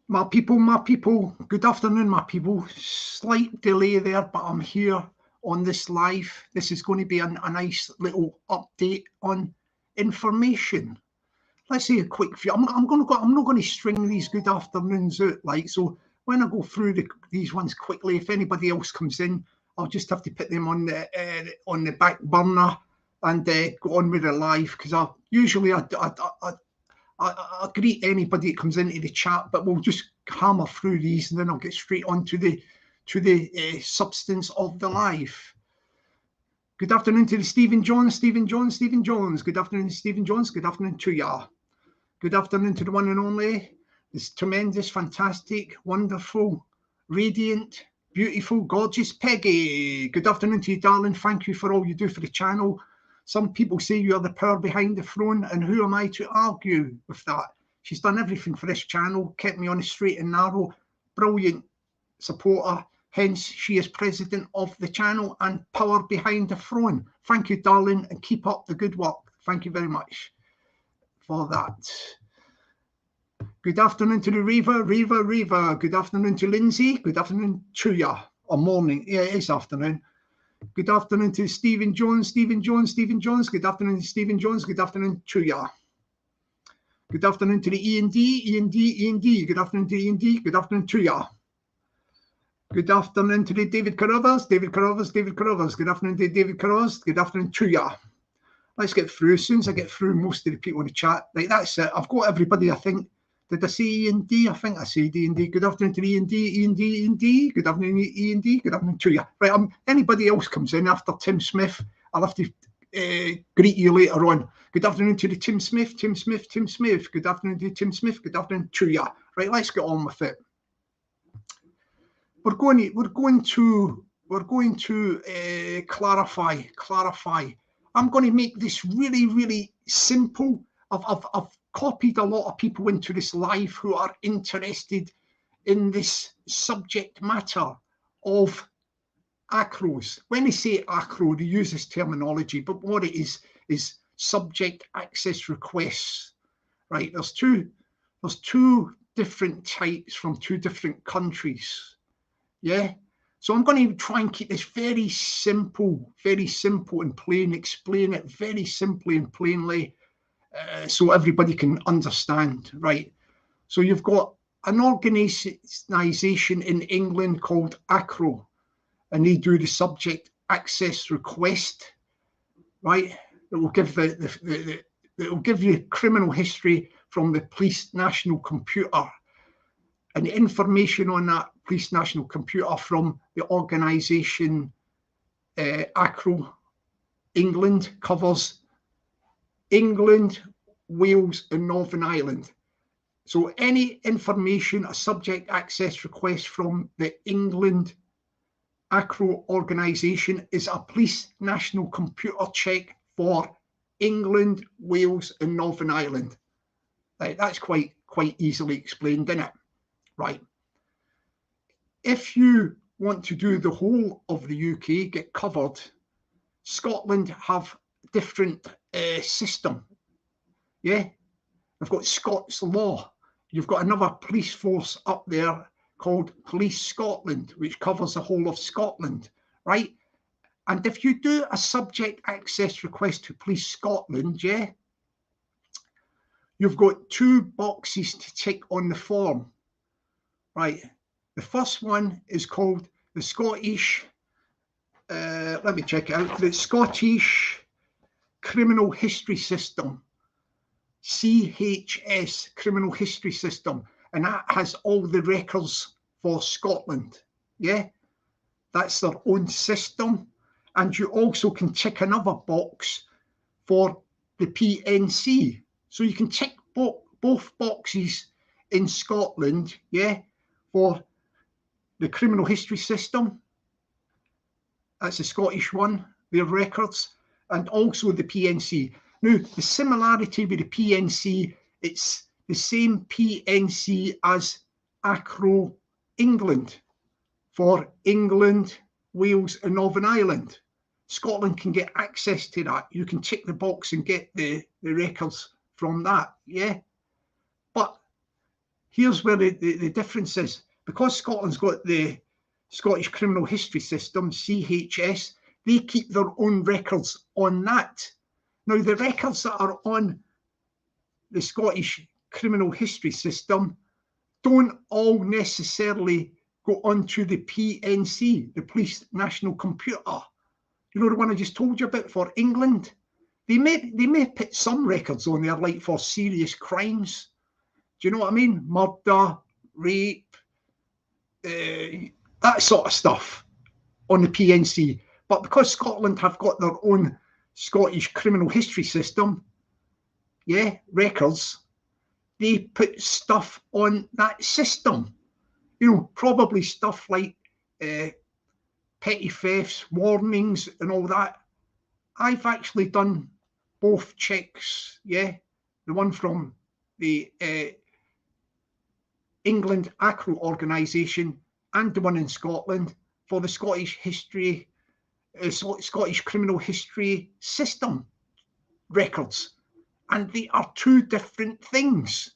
My people, good afternoon, my people. Slight delay there, but I'm here on this live. This is going to be a nice little update on information. Let's say a quick few. I'm not going to string these good afternoons out, like, so when I go through these ones quickly, if anybody else comes in, I'll just have to put them on the back burner and go on with the live, because I usually I greet anybody that comes into the chat, but we'll just hammer through these and then I'll get straight on to the substance of the live. Good afternoon to the Stephen Jones. Good afternoon, Stephen Jones. Good afternoon to ya. Good afternoon to the one and only, this tremendous, fantastic, wonderful, radiant, beautiful, gorgeous Peggy. Good afternoon to you, darling. Thank you for all you do for the channel. Some people say you are the power behind the throne, and who am I to argue with that? She's done everything for this channel, kept me on the straight and narrow, brilliant supporter. Hence, she is president of the channel and power behind the throne. Thank you, darling, and keep up the good work. Thank you very much for that. Good afternoon to the Reva. Good afternoon to Lindsay. Good afternoon to ya. Or morning. Yeah, it is afternoon. Good afternoon to Stephen Jones. Good afternoon to Stephen Jones. Good afternoon to ya. Good afternoon to the E&D. Good afternoon to E&D. Good afternoon to ya. Good afternoon to the David Carruthers. Good afternoon to David Carruthers. Good afternoon to ya. Let's get through. As soon as I get through most of the people in the chat, like, that's it. I've got everybody, I think. Did I say E&D? I think I said E&D. Good afternoon to the E&D. Good afternoon, E&D. Good afternoon to you. Right, anybody else comes in after Tim Smith, I'll have to greet you later on. Good afternoon to the Tim Smith. Good afternoon to Tim Smith. Good afternoon to you. Right, let's get on with it. We're going to clarify. I'm going to make this really simple. I've copied a lot of people into this live who are interested in this subject matter of ACROs. When they say ACRO, they use this terminology, but what it is subject access requests. Right? There's two different types from two different countries. Yeah. So I'm going to try and keep this very simple and plain, explain it very simply and plainly, so everybody can understand, right? So you've got an organisation in England called ACRO, and they do the subject access request, right? It will give it will give you criminal history from the police national computer, and the information on that police national computer from the organisation ACRO England covers England, Wales and Northern Ireland. So any information, a subject access request from the England ACRO organisation is a police national computer check for England, Wales and Northern Ireland. Right, that's quite easily explained, isn't it? Right. If you want to do the whole of the UK, get covered, Scotland have different system. Yeah, they've got Scots law. You've got another police force up there called Police Scotland, which covers the whole of Scotland, right? And if you do a subject access request to Police Scotland, yeah, you've got two boxes to tick on the form, right? The first one is called the Scottish, let me check it out, the Scottish Criminal History System, CHS, Criminal History System, and that has all the records for Scotland. Yeah, that's their own system. And you also can tick another box for the PNC. So you can tick both boxes in Scotland, yeah, for the Criminal History System. That's the Scottish one, their records, and also the PNC. Now, the similarity with the PNC, it's the same PNC as ACRO England for England, Wales and Northern Ireland. Scotland can get access to that. You can tick the box and get the records from that, yeah? But here's where the difference is. Because Scotland's got the Scottish Criminal History System, CHS, they keep their own records on that. Now, the records that are on the Scottish Criminal History System don't all necessarily go onto the PNC, the Police National Computer. You know, the one I just told you about for England? They may put some records on there, like for serious crimes. Do you know what I mean? Murder, rape, that sort of stuff on the PNC. But because Scotland have got their own Scottish Criminal History System, yeah, records, they put stuff on that system. You know, probably stuff like petty thefts, warnings and all that. I've actually done both checks, yeah, the one from the England ACRO organisation and the one in Scotland for the Scottish history, Scottish Criminal History System records. And they are two different things.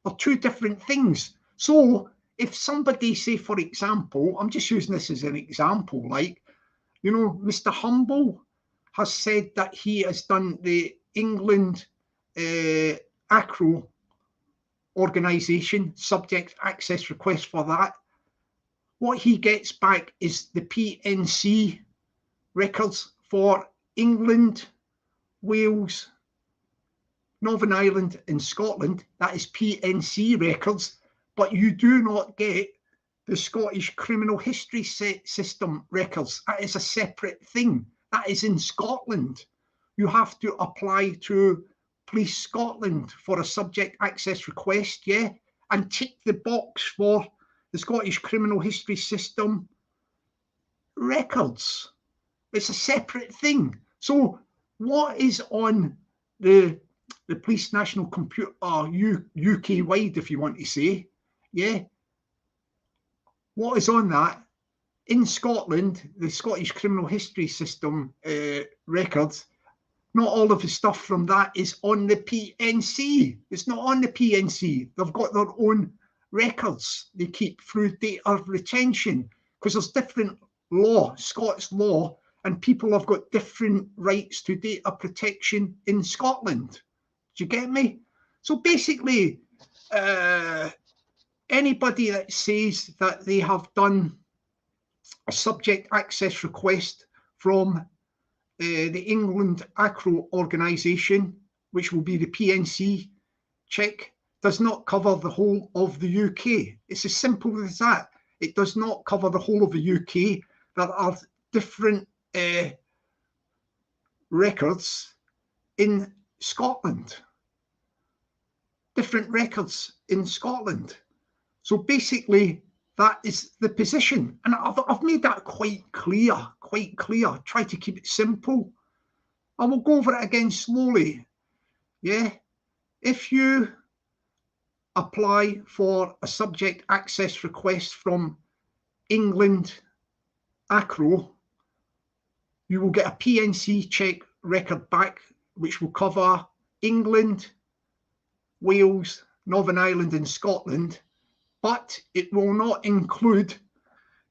They're two different things. So if somebody, say, for example, I'm just using this as an example, like, you know, Mr. Humble has said that he has done the England ACRO organisation subject access request for that. What he gets back is the PNC records for England, Wales, Northern Ireland and Scotland. That is PNC records, but you do not get the Scottish Criminal History System records. That is a separate thing. That is in Scotland. You have to apply to Police Scotland for a subject access request, yeah, and tick the box for the Scottish Criminal History System records. It's a separate thing. So what is on the Police National Computer, UK-wide, if you want to say, yeah, what is on that? In Scotland, the Scottish Criminal History System records, not all of the stuff from that is on the PNC. It's not on the PNC. They've got their own records they keep through data retention, because there's different law, Scots law, and people have got different rights to data protection in Scotland. Do you get me? So basically, anybody that says that they have done a subject access request from the England ACRO organisation, which will be the PNC check, does not cover the whole of the UK. It's as simple as that. It does not cover the whole of the UK. There are different records in Scotland. Different records in Scotland. So basically, that is the position. And I've made that quite clear. Try to keep it simple. I will go over it again slowly. Yeah. If you apply for a subject access request from England ACRO, you will get a PNC check record back, which will cover England, Wales, Northern Ireland and Scotland, but it will not include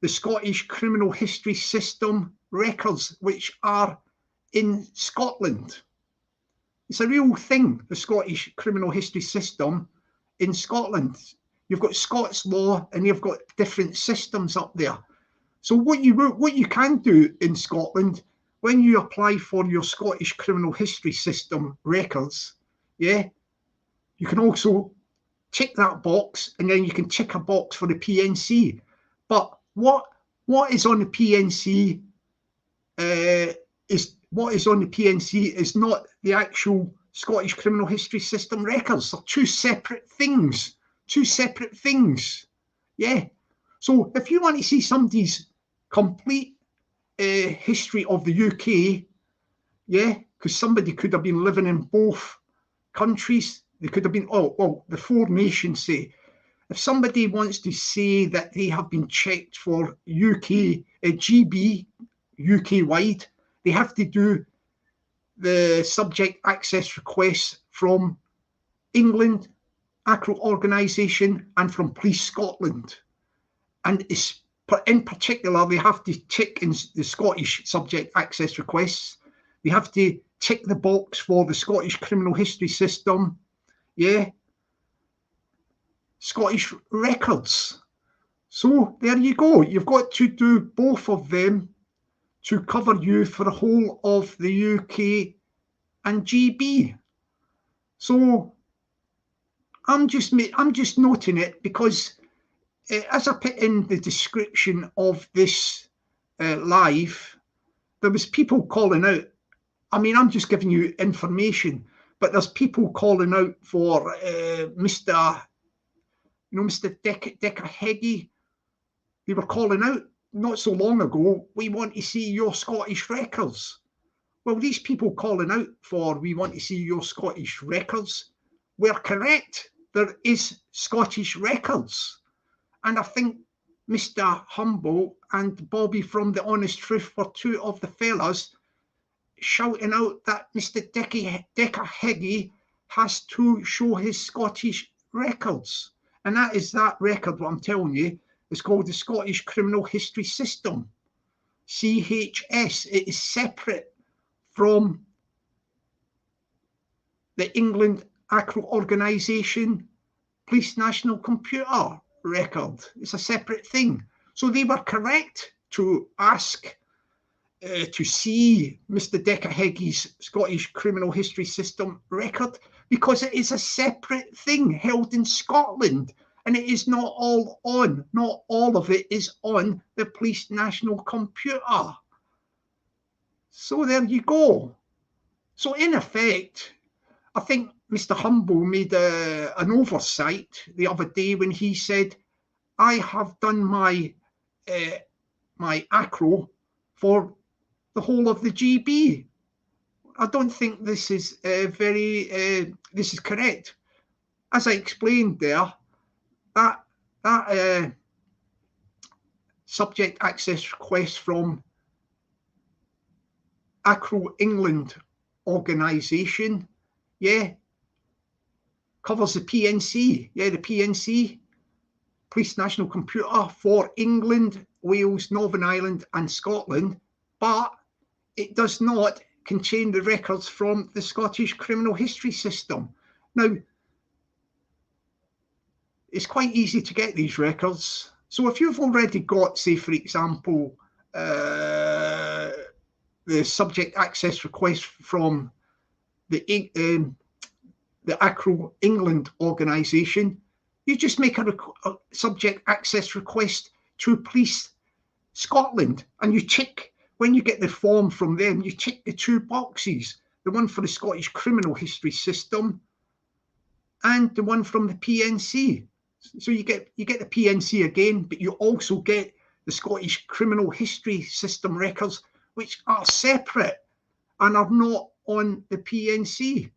the Scottish Criminal History System records, which are in Scotland. It's a real thing, the Scottish Criminal History System in Scotland. You've got Scots law and you've got different systems up there. So what you can do in Scotland, when you apply for your Scottish Criminal History System records, yeah, you can also tick that box, and then you can tick a box for the PNC. But what is on the PNC is not the actual Scottish Criminal History System records. They're two separate things. Yeah. So if you want to see somebody's complete history of the UK, yeah, because somebody could have been living in both countries. They could have been, the four nations say. If somebody wants to say that they have been checked for GB, UK-wide, they have to do the subject access requests from England, ACRO organisation and from Police Scotland. And in particular, they have to tick in the Scottish subject access requests. They have to tick the box for the Scottish criminal history system. Yeah. Scottish records. So there you go. You've got to do both of them to cover you for the whole of the UK and GB. So I'm just noting it because as I put in the description of this live, there was people calling out. I mean, I'm just giving you information, but there's people calling out for Mr. Decca Heggie. They were calling out not so long ago, we want to see your Scottish records. Well, these people calling out for we want to see your Scottish records were correct. There is Scottish records. And I think Mr. Humble and Bobby from The Honest Truth were two of the fellas shouting out that Mr. Decca Heggie has to show his Scottish records. And that is that record, what I'm telling you, is called the Scottish Criminal History System, CHS. It is separate from the England ACRO organisation Police National Computer record. It's a separate thing. So they were correct to ask to see Mr. Decca Heggie's Scottish Criminal History System record because it is a separate thing held in Scotland and it is not all of it is on the Police National Computer. So there you go. So in effect, I think Mr. Humble made an oversight the other day when he said, I have done my ACRO for the whole of the GB. I don't think this is this is correct. As I explained there, that subject access request from ACRO England organisation, yeah, covers the PNC, yeah, the PNC, Police National Computer for England, Wales, Northern Ireland and Scotland, but it does not contain the records from the Scottish Criminal History System. Now, it's quite easy to get these records. So if you've already got, say, for example, the subject access request from the ACRO England organisation, you just make a subject access request to Police Scotland and you tick, when you get the form from them, you tick the two boxes, the one for the Scottish Criminal History System and the one from the PNC. So you get the PNC again, but you also get the Scottish Criminal History System records, which are separate and are not on the PNC.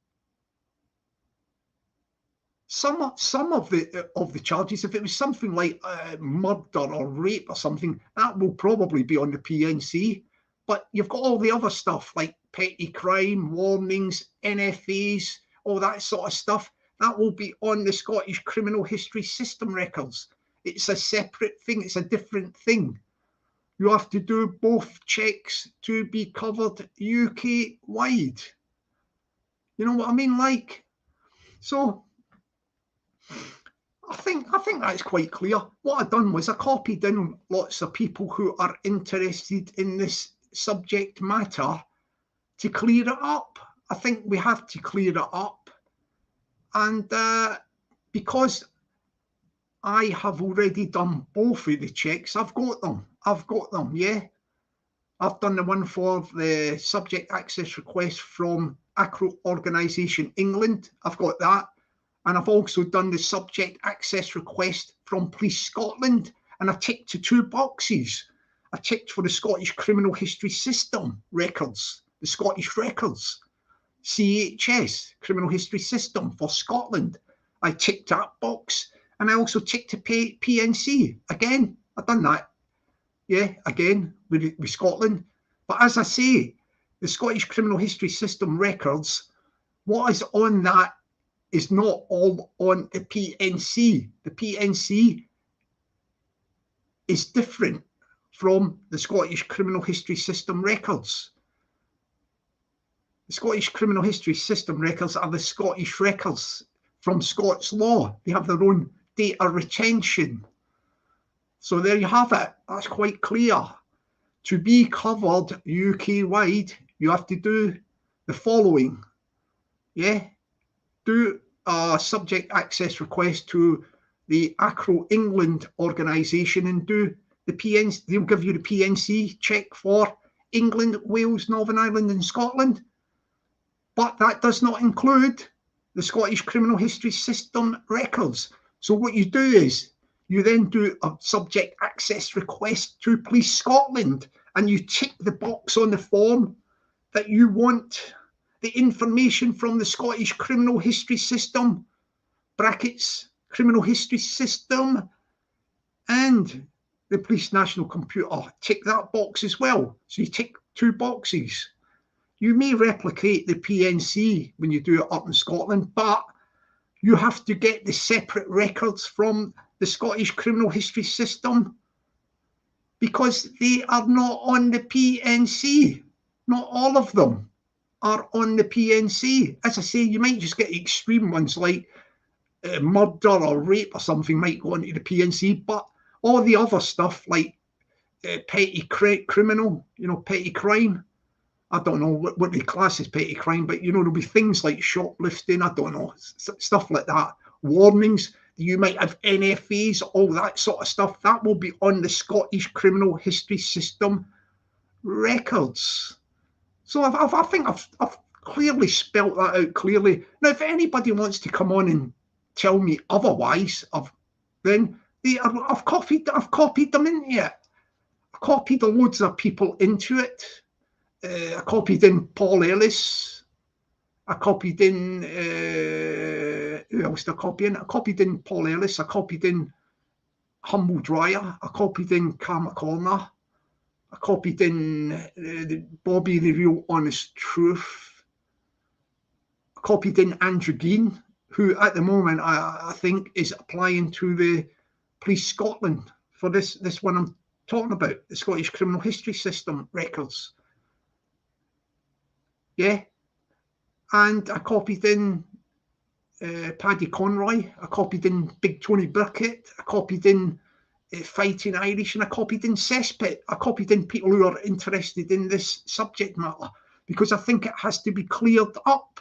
Some of the charges, if it was something like murder or rape or something, that will probably be on the PNC. But you've got all the other stuff like petty crime, warnings, NFAs, all that sort of stuff. That will be on the Scottish Criminal History System records. It's a separate thing. It's a different thing. You have to do both checks to be covered UK-wide. You know what I mean? Like, so I think that's quite clear. What I've done was I copied in lots of people who are interested in this subject matter to clear it up. I think we have to clear it up. And because I have already done both of the checks, I've got them, yeah. I've done the one for the subject access request from ACRO organisation England. I've got that. And I've also done the subject access request from Police Scotland. And I ticked to two boxes. I ticked for the Scottish Criminal History System records, the Scottish records, CHS, Criminal History System for Scotland. I ticked that box. And I also ticked to PNC. Again, I've done that. Yeah, again, with Scotland. But as I say, the Scottish Criminal History System records, what is on that is not all on the PNC. The PNC is different from the Scottish Criminal History System records. The Scottish Criminal History System records are the Scottish records from Scots law. They have their own data retention. So there you have it. That's quite clear. To be covered UK-wide, you have to do the following. Yeah, do a subject access request to the ACRO England organisation and do the PNC. They'll give you the PNC check for England, Wales, Northern Ireland and Scotland. But that does not include the Scottish Criminal History System records. So what you do is you then do a subject access request to Police Scotland and you tick the box on the form that you want the information from the Scottish Criminal History System, brackets, Criminal History System, and the Police National Computer. Tick that box as well. So you tick 2 boxes. You may replicate the PNC when you do it up in Scotland, but you have to get the separate records from the Scottish Criminal History System because they are not on the PNC. Not all of them are on the PNC. As I say, you might just get extreme ones like murder or rape or something might go onto the PNC, but all the other stuff like petty criminal, petty crime, I don't know what they class as petty crime, but there'll be things like shoplifting, I don't know, stuff like that. Warnings, you might have NFAs, all that sort of stuff. That will be on the Scottish Criminal History System records. So I think I've clearly spelt that out clearly. Now, if anybody wants to come on and tell me otherwise, then I've copied them into it. I copied loads of people into it. I copied in Paul Ellis. I copied in, who else did I copy in? I copied in Paul Ellis. I copied in Humble Dryer. I copied in Cam McCormack. I copied in Bobby the Real Honest Truth. I copied in Andrew Gein, who at the moment I think is applying to the Police Scotland for this one I'm talking about, the Scottish Criminal History System records. Yeah, and I copied in Paddy Conroy, I copied in Big Tony Burkett, I copied in Fighting Irish, and I copied in Cesspit. I copied in people who are interested in this subject matter because I think it has to be cleared up.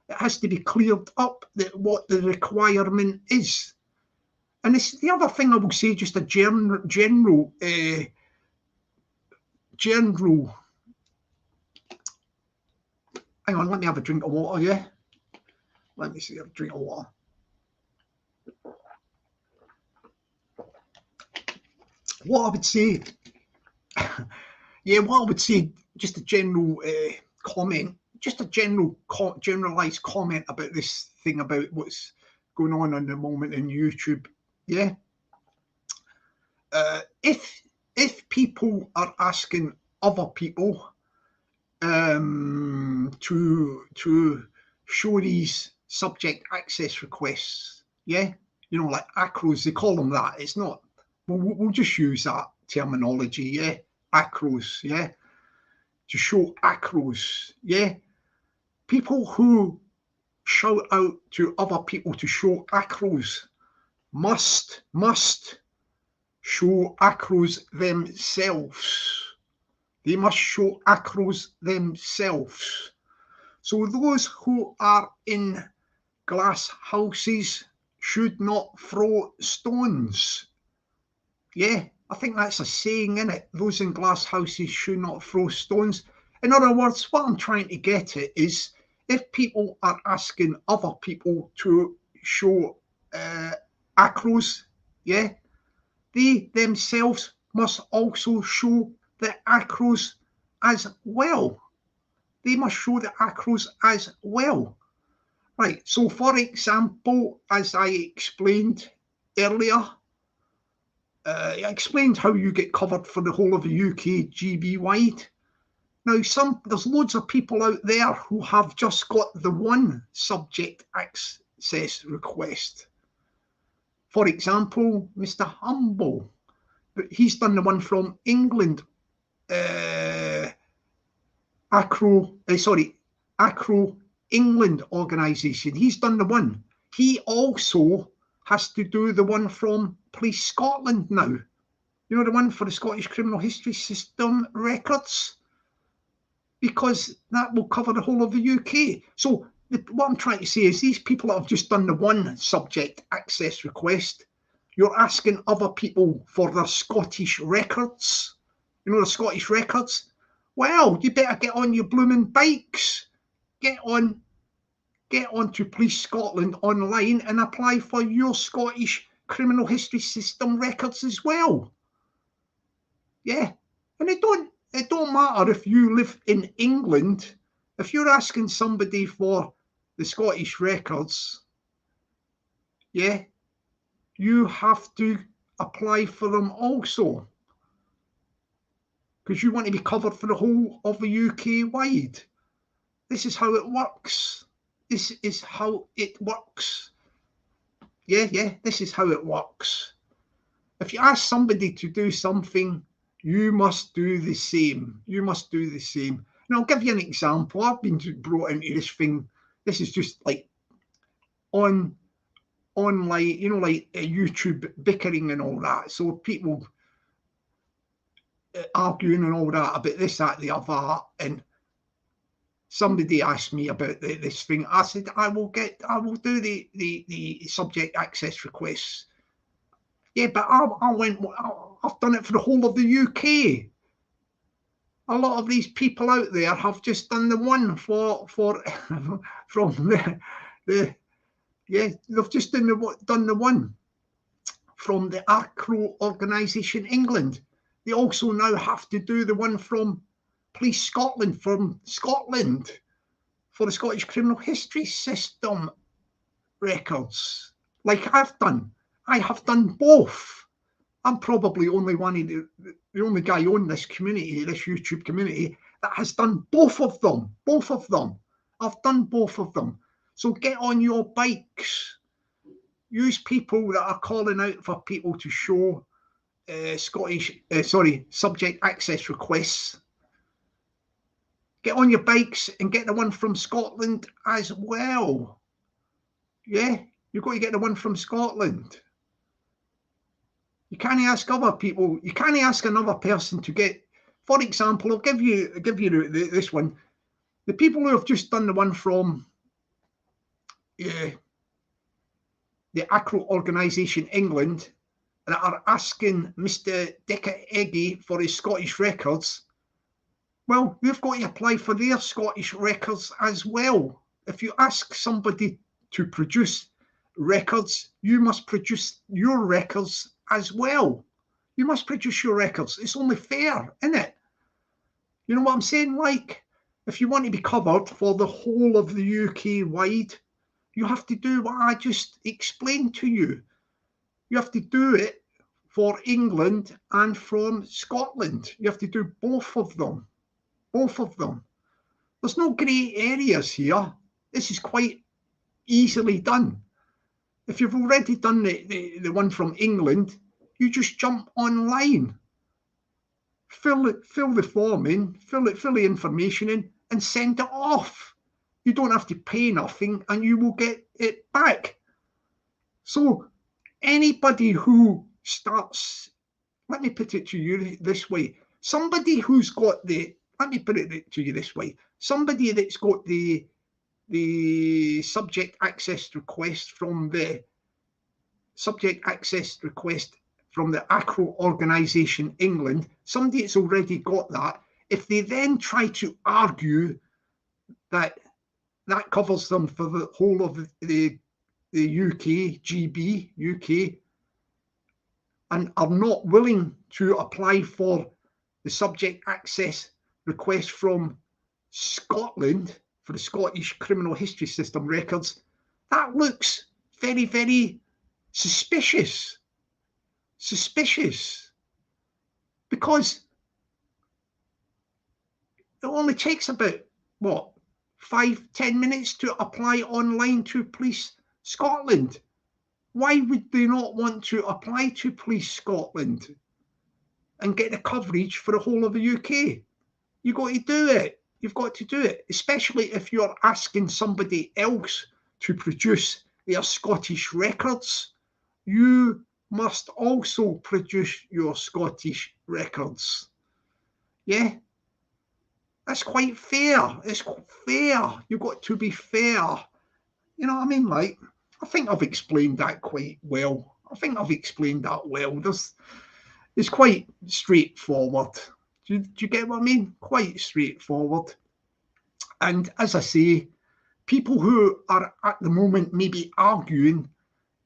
It has to be cleared up that what the requirement is. And this the other thing I will say, just a general. Hang on, let me have a drink of water, yeah? Let me see, have a drink of water. What I would say, just a general comment, just a generalised comment about this thing about what's going on the moment in YouTube, yeah? If people are asking other people to show these subject access requests, yeah, like ACROs, they call them that. It's not. We'll just use that terminology, yeah. ACROs, yeah. To show ACROs, yeah. People who shout out to other people to show ACROs must show ACROs themselves. They must show ACROs themselves. So those who are in glass houses should not throw stones. Yeah, I think that's a saying, isn't it? Those in glass houses should not throw stones. In other words, what I'm trying to get at is if people are asking other people to show ACROs, yeah, they themselves must also show the ACROs as well. They must show the ACROs as well. Right, so for example, as I explained earlier, I explained how you get covered for the whole of the UK GB wide. Now, there's loads of people out there who have just got the one subject access request. For example, Mr. Humble, but he's done the one from England, ACRO England organisation. He's done the one. He also has to do the one from Police Scotland now. You know, the one for the Scottish Criminal History System records, because that will cover the whole of the UK. So what I'm trying to say is these people that have just done the one subject access request, you're asking other people for their Scottish records. You know, the Scottish records. Well, you better get on your blooming bikes. Get on to Police Scotland online and apply for your Scottish Criminal History System records as well. Yeah, and it don't matter if you live in England. If you're asking somebody for the Scottish records, yeah, you have to apply for them also, because you want to be covered for the whole of the UK wide. This is how it works. This is how it works. Yeah, this is how it works. If you ask somebody to do something, you must do the same. You must do the same. And I'll give you an example. I've been brought into this thing. This is just like online, you know, like YouTube bickering and all that. So people arguing and all that about this, that, the other. And somebody asked me about this thing. I said, I will do the subject access requests. Yeah, but I've done it for the whole of the UK. A lot of these people out there have just done the one from they've just done the one from the ACRO organisation England. They also now have to do the one from Police Scotland, for the Scottish Criminal History System records, like I've done. I have done both. I'm probably the only guy on this community, this YouTube community, that has done both of them. I've done both of them. So get on your bikes. Use people that are calling out for people to show subject access requests. Get on your bikes and get the one from Scotland as well. Yeah, you've got to get the one from Scotland. You can't ask other people. You can't ask another person to get. For example, I'll give you this one. The people who have just done the one from the ACRO organisation England that are asking Mr. Decca Heggie for his Scottish records. Well, they've got to apply for their Scottish records as well. If you ask somebody to produce records, you must produce your records as well. You must produce your records. It's only fair, isn't it? You know what I'm saying? Like, if you want to be covered for the whole of the UK wide, you have to do what I just explained to you. You have to do it for England and from Scotland. You have to do both of them. Both of them. There's no grey areas here. This is quite easily done. If you've already done the one from England, you just jump online, fill the form in, fill the information in, and send it off. You don't have to pay nothing, and you will get it back. So anybody who starts, let me put it to you this way, somebody who's got let me put it to you this way, somebody that's got the subject access request from the ACRO organisation England, somebody that's already got that, if they then try to argue that covers them for the whole of the UK, and are not willing to apply for the subject access request from Scotland for the Scottish Criminal History System records, that looks very, very suspicious. Because it only takes about, 5-10 minutes to apply online to Police Scotland. Why would they not want to apply to Police Scotland and get the coverage for the whole of the UK? You've got to do it. You've got to do it, especially if you're asking somebody else to produce their Scottish records. You must also produce your Scottish records. Yeah, that's quite fair. It's fair. You've got to be fair. You know what I mean? Like, I think I've explained that quite well. It's quite straightforward. Do you get what I mean? Quite straightforward. And as I say, people who are at the moment maybe arguing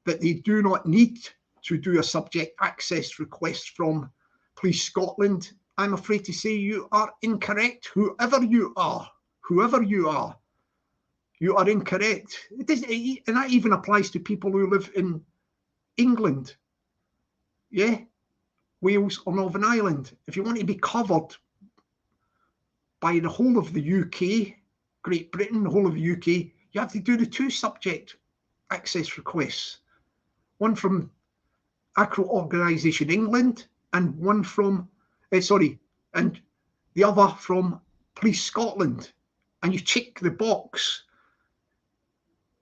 that they do not need to do a subject access request from Police Scotland, I'm afraid to say you are incorrect. Whoever you are, you are incorrect. And that even applies to people who live in England, yeah, Wales or Northern Ireland. If you want to be covered by the whole of the UK, Great Britain, the whole of the UK, you have to do the 2 subject access requests. One from ACRO Organisation England and one from, and the other from Police Scotland. And you tick the box,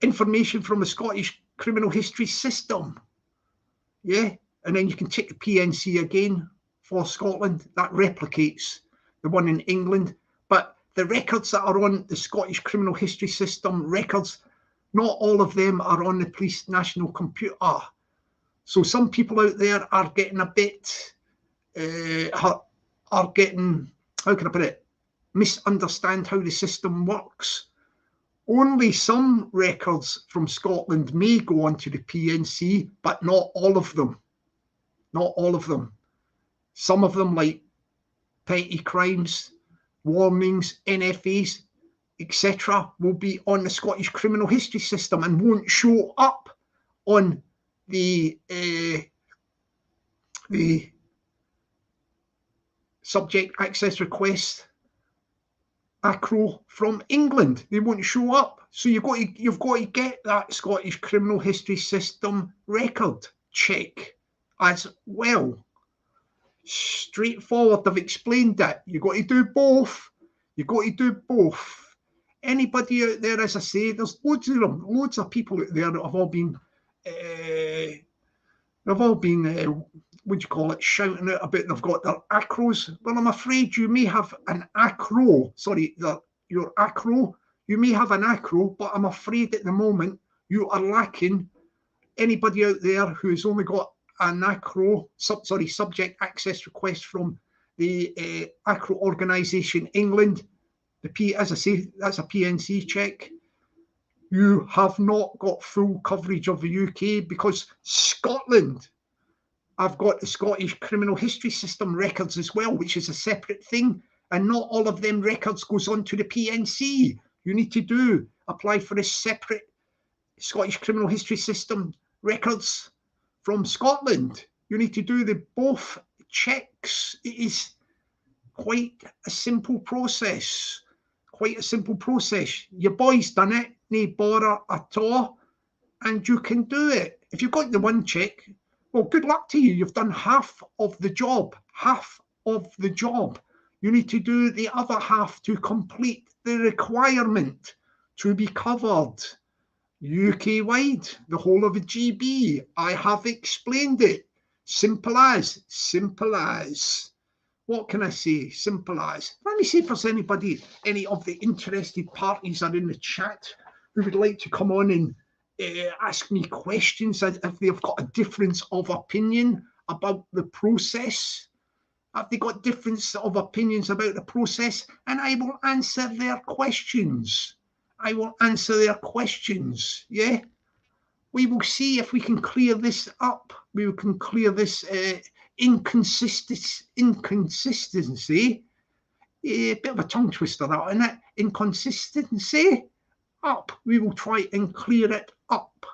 information from the Scottish criminal history system. Yeah, and then you can tick the PNC again for Scotland. That replicates the one in England. But the records that are on the Scottish criminal history system records, not all of them are on the Police National Computer. So some people out there are getting a bit, how can I put it, misunderstand how the system works. Only some records from Scotland may go onto the PNC, but not all of them. Not all of them. Some of them, like petty crimes, warnings, NFAs, etc., will be on the Scottish criminal history system and won't show up on the subject access request ACRO from England. They won't show up. So you've got to get that Scottish criminal history system record check as well. Straightforward. I've explained that. You've got to do both. Anybody out there, as I say, there's loads of them, loads of people out there that have all been what do you call it, shouting out about they've got their ACROs. Well, I'm afraid you may have an ACRO, your ACRO, you may have an ACRO, but I'm afraid at the moment you are lacking anybody out there who's only got an ACRO, subject access request from the ACRO Organisation England. As I say, that's a PNC check. You have not got full coverage of the UK because Scotland, I've got the Scottish criminal history system records as well, which is a separate thing. And not all of them records goes on to the PNC. You need to apply for a separate Scottish criminal history system records from Scotland. You need to do the both checks. It is quite a simple process. Your boy's done it, no bother at all, and you can do it. If you've got the one check, well, good luck to you. You've done half of the job. You need to do the other half to complete the requirement to be covered UK-wide, the whole of the GB. I have explained it. Simple as. What can I say? Simple as. Let me see if there's any of the interested parties are in the chat who would like to come on and ask me questions if they've got a difference of opinion about the process. Have they got difference of opinions about the process? And I will answer their questions. Yeah. We will see if we can clear this up. We can clear this inconsistency. A bit of a tongue twister, that, isn't it? Inconsistency up. We will try and clear it up.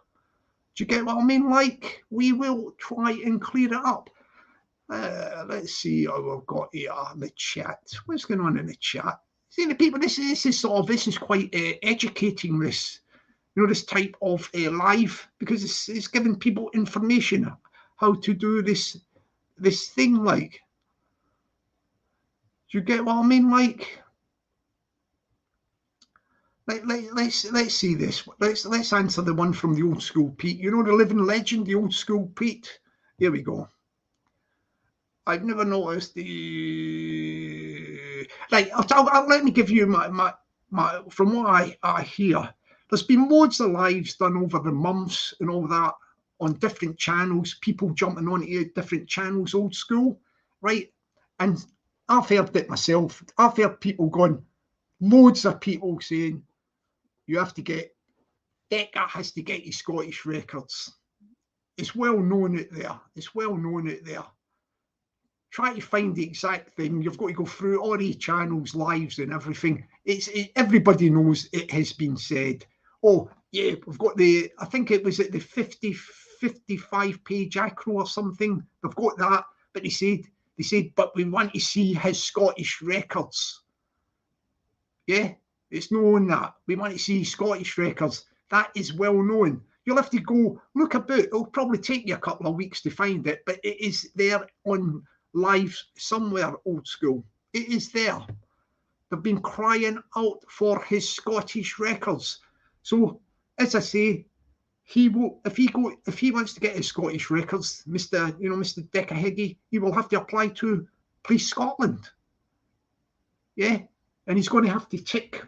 Do you get what I mean? Like, we will try and clear it up. Let's see how I've got here in the chat. What's going on in the chat? See, the people, this is quite educating, this. you know, this type of live, because it's giving people information how to do this thing. Like, do you get what I mean? Like, let's see this. Let's answer the one from the old school Pete. You know, the living legend, the old school Pete. Here we go. I've never noticed the like. Let me give you my from what I hear. There's been loads of lives done over the months and all that on different channels. People jumping onto different channels, old school, right? And I've heard it myself. I've heard people going, loads of people saying, you have to get, Decca has to get his Scottish records. It's well known out there. It's well known out there. Try to find the exact thing. You've got to go through all the channels, lives and everything. Everybody knows it has been said. Oh, yeah, we've got the, I think it was at the 55 page ACRO or something. They've got that, but they said, but we want to see his Scottish records. Yeah, it's known that. We want to see Scottish records. That is well known. You'll have to go look about. It'll probably take you a couple of weeks to find it, but it is there on live somewhere, old school. It is there. They've been crying out for his Scottish records. So, as I say, he will, if he wants to get his Scottish records, Mr. Decca Heggie, he will have to apply to Police Scotland. Yeah, and he's going to have to tick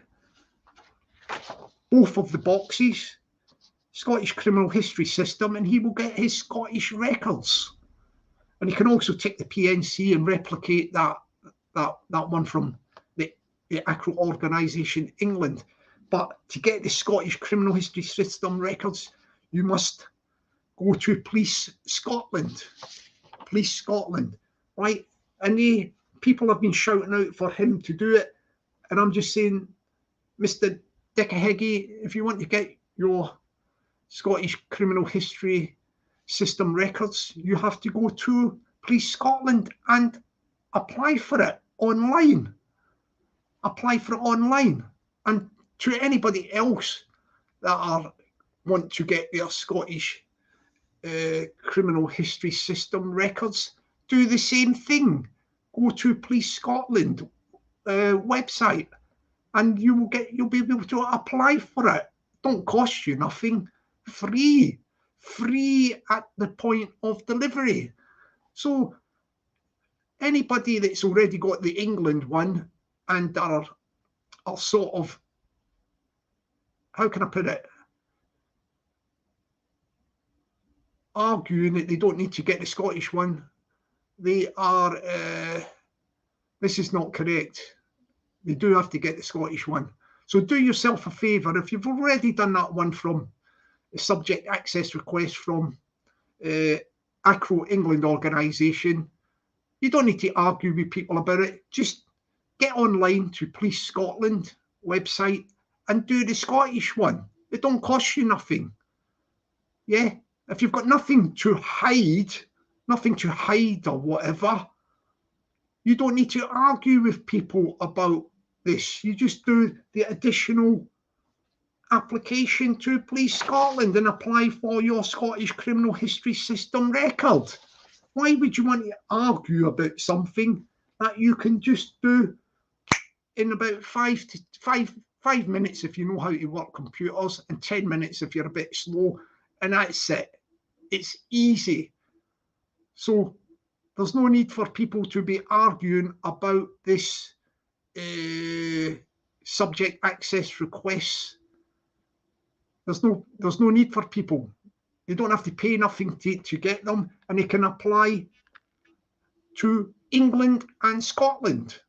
both of the boxes, Scottish criminal history system, and he will get his Scottish records. And he can also tick the PNC and replicate that one from the ACRO organisation, England. But to get the Scottish criminal history system records, you must go to Police Scotland. Police Scotland, right? And people have been shouting out for him to do it. And I'm just saying, Mr. Decca Heggie, if you want to get your Scottish criminal history system records, you have to go to Police Scotland and apply for it online. Apply for it online. And to anybody else that want to get their Scottish criminal history system records, do the same thing. Go to Police Scotland website, and you'll be able to apply for it. Don't cost you nothing. Free at the point of delivery. So anybody that's already got the England one and are sort of, how can I put it, arguing that they don't need to get the Scottish one, they are, this is not correct. They do have to get the Scottish one. So do yourself a favour, if you've already done that one from a subject access request from ACRO England organisation, you don't need to argue with people about it. Just get online to Police Scotland website and do the Scottish one. It don't cost you nothing. Yeah, if you've got nothing to hide or whatever, you don't need to argue with people about this. You just do the additional application to Police Scotland and apply for your Scottish criminal history system record. Why would you want to argue about something that you can just do in about 5 minutes if you know how to work computers, and 10 minutes if you're a bit slow, and that's it. It's easy. So there's no need for people to be arguing about this subject access requests. There's no need for people. They don't have to pay nothing to get them, and they can apply to England and Scotland.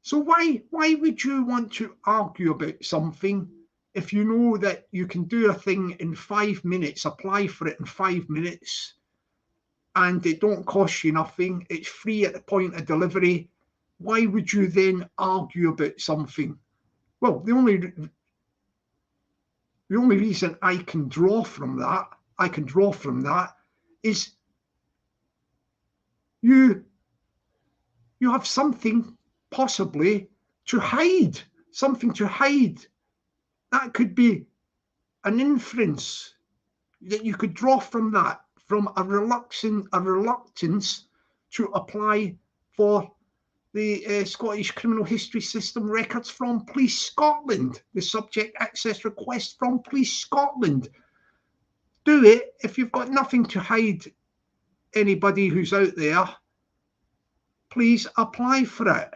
So why would you want to argue about something if you know that you can do a thing in 5 minutes, apply for it in 5 minutes, and it don't cost you nothing, it's free at the point of delivery? Why would you then argue about something? Well, the only reason I can draw from that is you have something possibly to hide, That could be an inference that you could draw from that, from a reluctance to apply for the Scottish Criminal History System records from Police Scotland, the subject access request from Police Scotland. Do it if you've got nothing to hide. Anybody who's out there, please apply for it.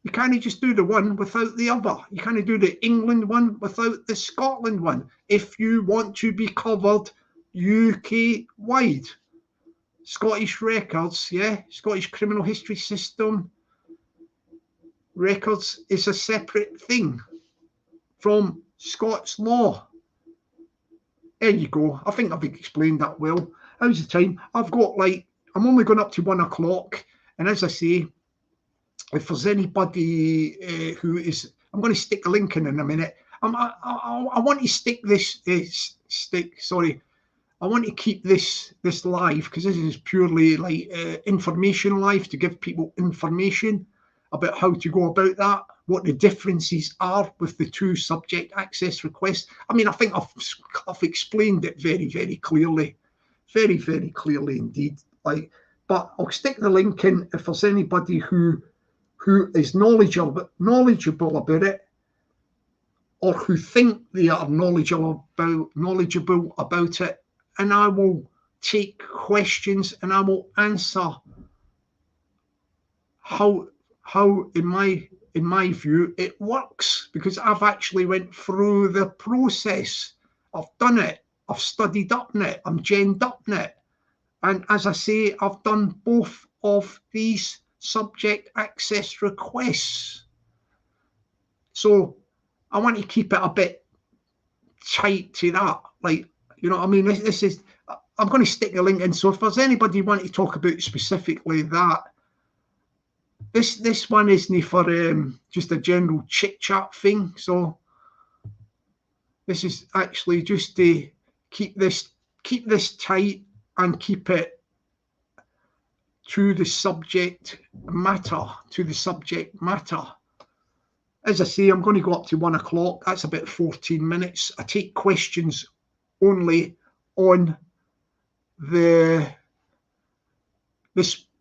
You can't just do the one without the other. You can't do the England one without the Scotland one if you want to be covered UK-wide. Scottish records, yeah, Scottish Criminal History System records is a separate thing from Scots law. There you go. I think I've explained that well. How's the time? I've got I'm only going up to 1 o'clock. And as I say, if there's anybody who is, I'm going to stick a link in a minute. I want to stick this, I want to keep this live because this is purely information live to give people information about how to go about that, what the differences are with the two subject access requests. I mean, I think I've explained it very, very clearly, very, very clearly indeed. But I'll stick the link in if there's anybody who is knowledgeable about it, or who think they are knowledgeable about it, and I will take questions and I will answer how in my view it works, because I've actually went through the process. I've done it. I've studied up on it. I'm genned up on it. And as I say, I've done both of these subject access requests. So I want to keep it a bit tight to that. You know what I mean? This is, I'm going to stick a link in. So if there's anybody who want to talk about specifically that, this one isn't for just a general chit chat thing. So this is actually just to keep this tight and keep it to the subject matter. As I say, I'm going to go up to 1 o'clock. That's about 14 minutes. I take questions only on this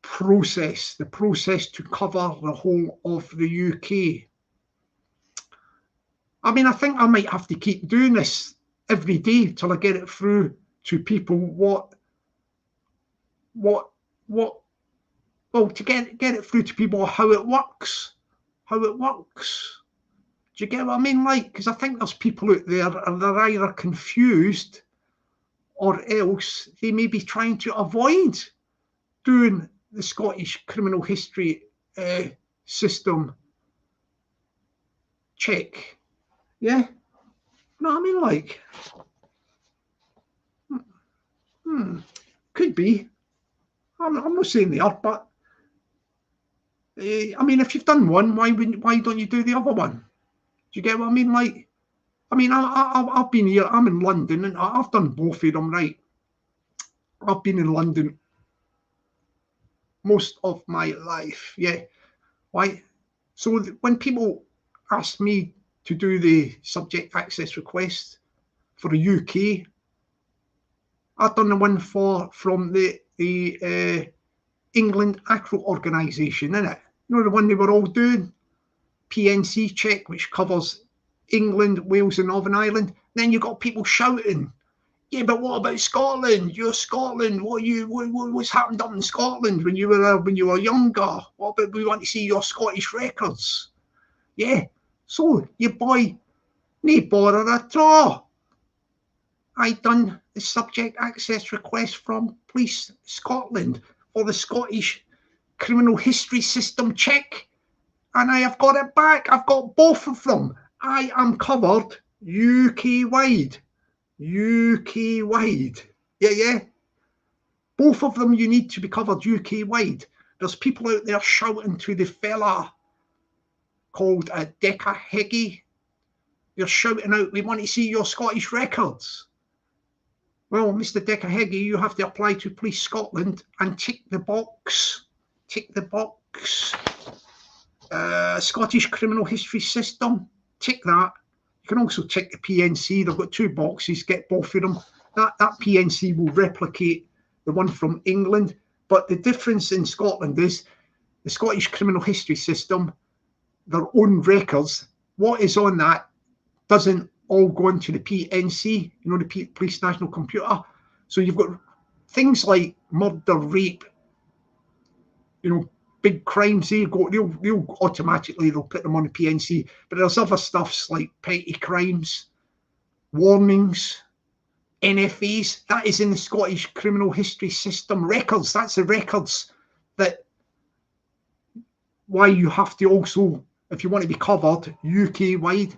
process, the process to cover the whole of the UK. I mean, I think I might have to keep doing this every day till I get it through to people to get it through to people how it works. Do you get what I mean? Because I think there's people out there and they're either confused or else they may be trying to avoid doing the Scottish Criminal History System check. Yeah? You know what I mean? Could be. I'm not saying they are, but I mean, if you've done one, why don't you do the other one? Do you get what I mean? I've been here, I'm in London, and I've done both of them, right? I've been in London most of my life, yeah. Right? So when people ask me to do the subject access request for the UK, I've done the one from the England ACRO organisation, innit? You know, the one they were all doing, PNC check, which covers England, Wales and Northern Ireland. Then you've got people shouting, yeah, but what about Scotland? You're Scotland. What's happened up in Scotland when you were younger? What about, we want to see your Scottish records? Yeah. So your boy, no bother at all. I done the subject access request from Police Scotland for the Scottish Criminal History System check, and I have got it back. I've got both of them. I am covered UK-wide. UK-wide. Yeah. Both of them you need to be covered UK-wide. There's people out there shouting to the fella called Decca Heggie. They're shouting out, we want to see your Scottish records. Well, Mr. Decca Heggie, you have to apply to Police Scotland and tick the box. Scottish Criminal History System. Tick that. You can also check the PNC. They've got 2 boxes, get both of them. That PNC will replicate the one from England. But the difference in Scotland is the Scottish criminal history system, their own records, what is on that doesn't all go into the PNC, you know, the Police National Computer. So you've got things like murder, rape, you know, big crimes, they'll automatically, they'll put them on the PNC. But there's other stuffs like petty crimes, warnings, NFAs, that is in the Scottish criminal history system records. That's the records that why you have to also, if you want to be covered UK wide,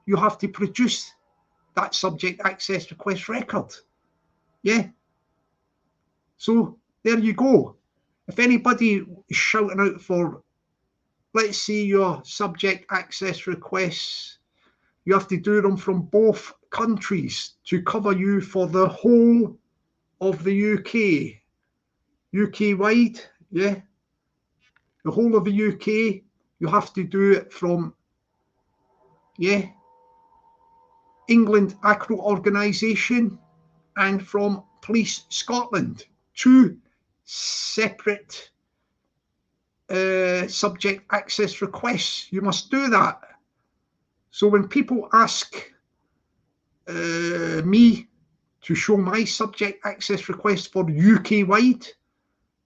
you have to produce that subject access request record. Yeah. So there you go. If anybody is shouting out for, let's say, your subject access requests, you have to do them from both countries to cover you for the whole of the UK. UK wide, yeah. The whole of the UK, you have to do it from, yeah, England ACRO organisation and from Police Scotland. 2 separate subject access requests. You must do that. So when people ask me to show my subject access request for UK wide,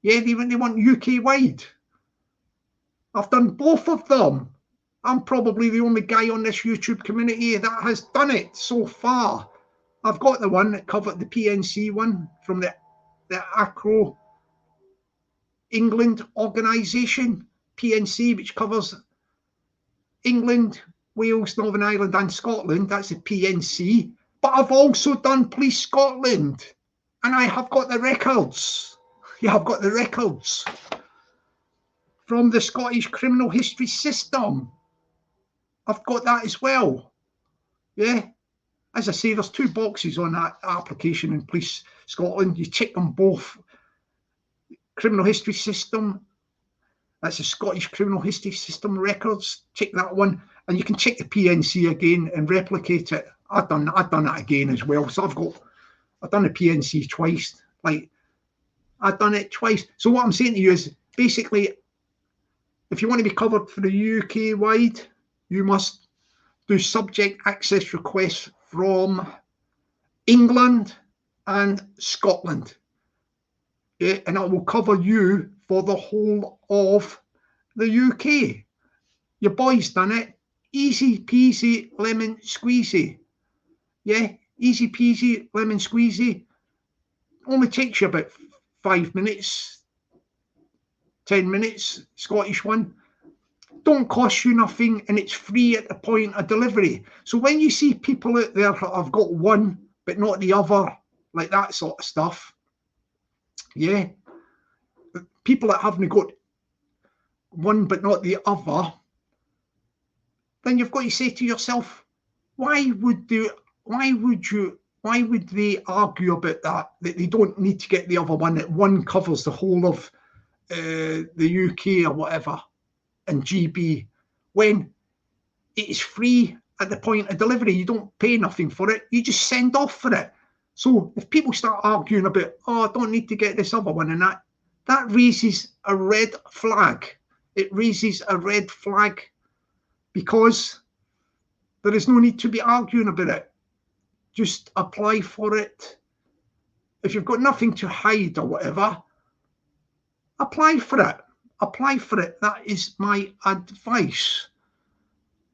yeah, they want UK wide. I've done both of them. I'm probably the only guy on this YouTube community that has done it so far. I've got the one that covered the PNC one from the ACRO England organisation, PNC, which covers England, Wales, Northern Ireland and Scotland. That's the PNC. But I've also done Police Scotland, and I have got the records. Yeah, I've got the records from the Scottish criminal history system. I've got that as well. Yeah. As I say, there's 2 boxes on that application in Police Scotland. You check them both. Criminal history system, that's the Scottish criminal history system records. Check that one, and you can check the PNC again and replicate it. I've done that again as well. So I've done the PNC twice. Like, I've done it twice. So what I'm saying to you is, basically, if you want to be covered for the UK wide, you must do subject access requests from England and Scotland. Yeah, and it will cover you for the whole of the UK. Your boy's done it. Easy peasy, lemon squeezy. Yeah, easy peasy, lemon squeezy. Only takes you about 5 minutes, 10 minutes, Scottish one. Don't cost you nothing, and it's free at the point of delivery. So when you see people out there that have got one but not the other, like that sort of stuff, yeah, people that haven't got one but not the other, then you've got to say to yourself, why would they argue about that they don't need to get the other one, that one covers the whole of the UK or whatever and GB, when it is free at the point of delivery? You don't pay nothing for it, you just send off for it. So if people start arguing about, oh, I don't need to get this other one and that raises a red flag. It raises a red flag, because there is no need to be arguing about it. Just apply for it. If you've got nothing to hide or whatever, apply for it. Apply for it. That is my advice.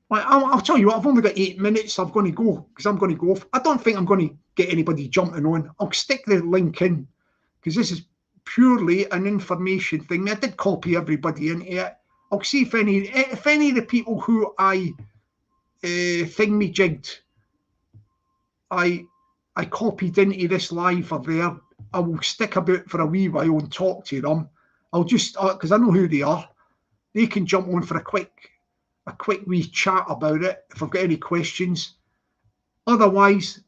Right, I'll tell you what, I've only got 8 minutes. I'm going to go, because I'm going to go off. I don't think I'm going to get anybody jumping on. I'll stick the link in, because this is purely an information thing. I did copy everybody into it. I'll see if any of the people who I thingy-jigged, I copied into this live are there. I will stick about for a wee while and talk to them. I'll just, because I know who they are. They can jump on for a quick wee chat about it if I've got any questions. Otherwise,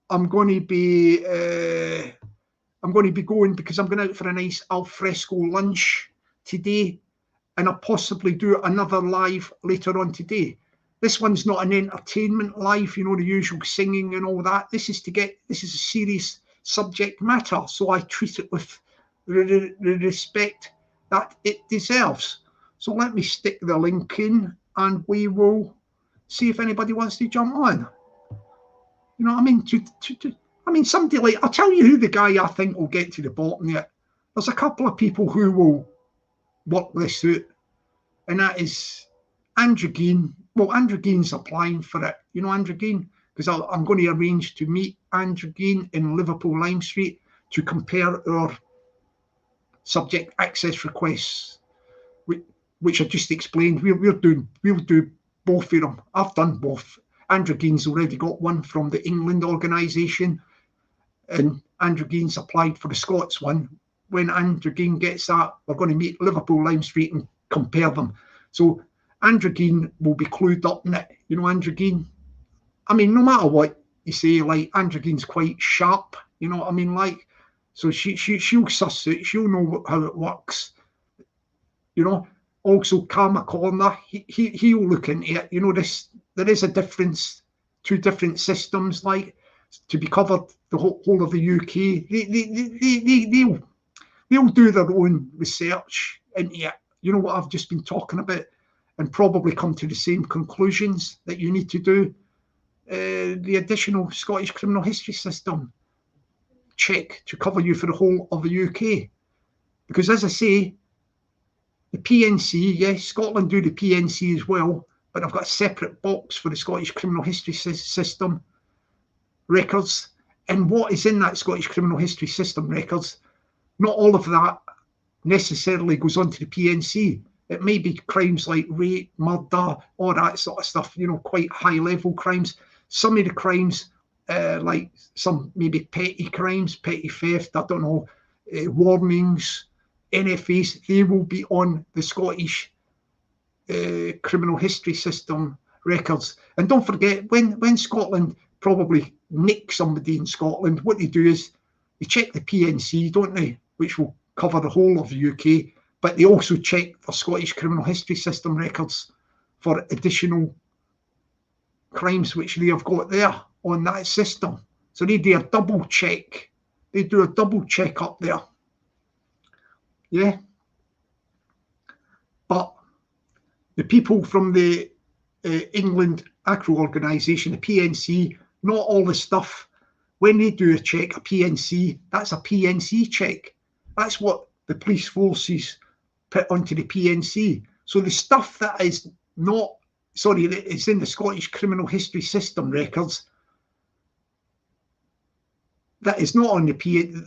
I'm going to be going, because I'm going out for a nice al fresco lunch today, and I'll possibly do another live later on today. This one's not an entertainment live, you know, the usual singing and all that. This is a serious subject matter, so I treat it with the respect that it deserves. So let me stick the link in and we will see if anybody wants to jump on. You know what I mean? I mean, somebody like, I'll tell you who the guy I think will get to the bottom of it. There's a couple of people who will work this out, and that is Andrew Gein. Well, Andrew Gein's applying for it. You know Andrew Gein? Because I'm going to arrange to meet Andrew Gein in Liverpool Lime Street to compare our subject access requests, which I just explained. We'll do both of them. I've done both. Andrew Gein's already got one from the England organisation, and Andrew Gein's applied for the Scots one. When Andrew Gein gets that, we're going to meet Liverpool Lime Street and compare them. So Andrew Gein will be clued up in it. You know Andrew Gein? I mean, no matter what you say, like, Andrew Gein's quite sharp, you know what I mean? Like, so she'll suss it, she'll know how it works. You know, also Karma Corner, he'll look into it. You know, there is a difference, two different systems, like, to be covered the whole of the UK. They'll do their own research into it. You know what I've just been talking about, and probably come to the same conclusions that you need to do. The additional Scottish criminal history system check to cover you for the whole of the UK. Because as I say, the PNC, yes, Scotland do the PNC as well, but I've got a separate box for the Scottish criminal history system records. And what is in that Scottish criminal history system records, not all of that necessarily goes on to the PNC. It may be crimes like rape, murder, all that sort of stuff, you know, quite high level crimes. Some of the crimes, like some maybe petty crimes, petty theft, I don't know, warnings, NFAs, they will be on the Scottish criminal history system records. And don't forget, when Scotland probably nick somebody in Scotland, what they do is they check the PNC, don't they, which will cover the whole of the UK, but they also check the Scottish criminal history system records for additional crimes which they have got there on that system. So they do a double check. They do a double check up there. Yeah. But the people from the England ACRO organisation, the PNC, not all the stuff, when they do a check, a PNC, that's a PNC check. That's what the police forces put onto the PNC. So the stuff that is not, sorry, that is in the Scottish criminal history system records, that is not on the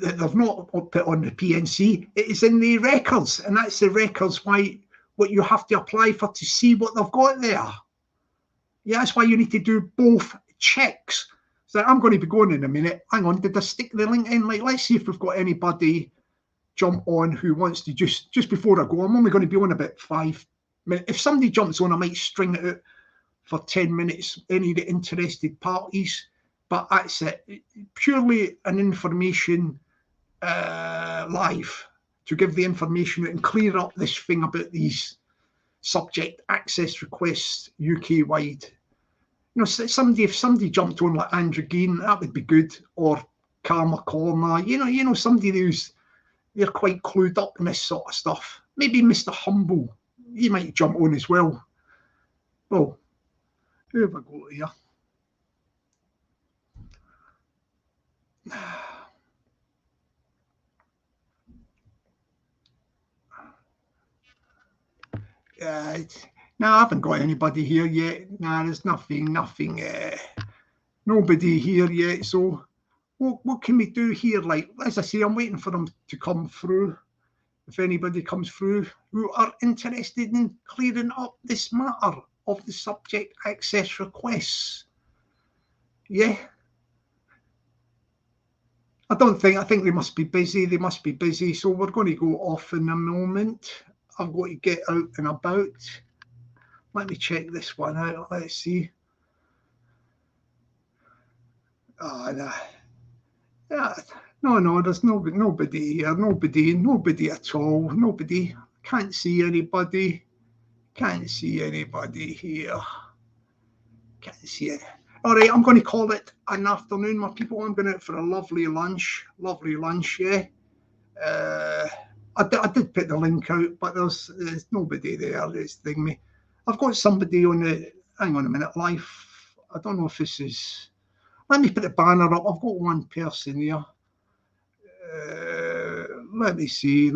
that they've not put on the PNC, it is in the records, and that's the records what you have to apply for to see what they've got there. Yeah, that's why you need to do both checks. So I'm going to be going in a minute. Hang on, did I stick the link in? Like, let's see if we've got anybody jump on who wants to just before I go. I'm only going to be on about 5 minutes. If somebody jumps on, I might string it out for 10 minutes, any of the interested parties. But that's it. Purely an information live to give the information and clear up this thing about these subject access requests UK wide. You know, if somebody jumped on like Andrew Gein, that would be good, or Karma Corner. You know, somebody who's they're quite clued up in this sort of stuff. Maybe Mr. Humble, he might jump on as well. Well, who have I got here? No, I haven't got anybody here yet. No, there's nothing, nobody here yet. So what can we do here? Like, as I say, I'm waiting for them to come through. If anybody comes through who are interested in clearing up this matter of the subject access requests. Yeah. I think they must be busy. So we're going to go off in a moment. I've got to get out and about. Let me check this one out. Let's see. No. Yeah. No, there's nobody here. Nobody at all. Nobody. Can't see anybody here. Can't see it. All right, I'm going to call it an afternoon, my people. I'm going out for a lovely lunch. Lovely lunch, yeah. I did put the link out, but there's nobody there. It's thing me. I've got somebody on the. Hang on a minute, live. I don't know if this is. Let me put the banner up. I've got one person here. Let me see.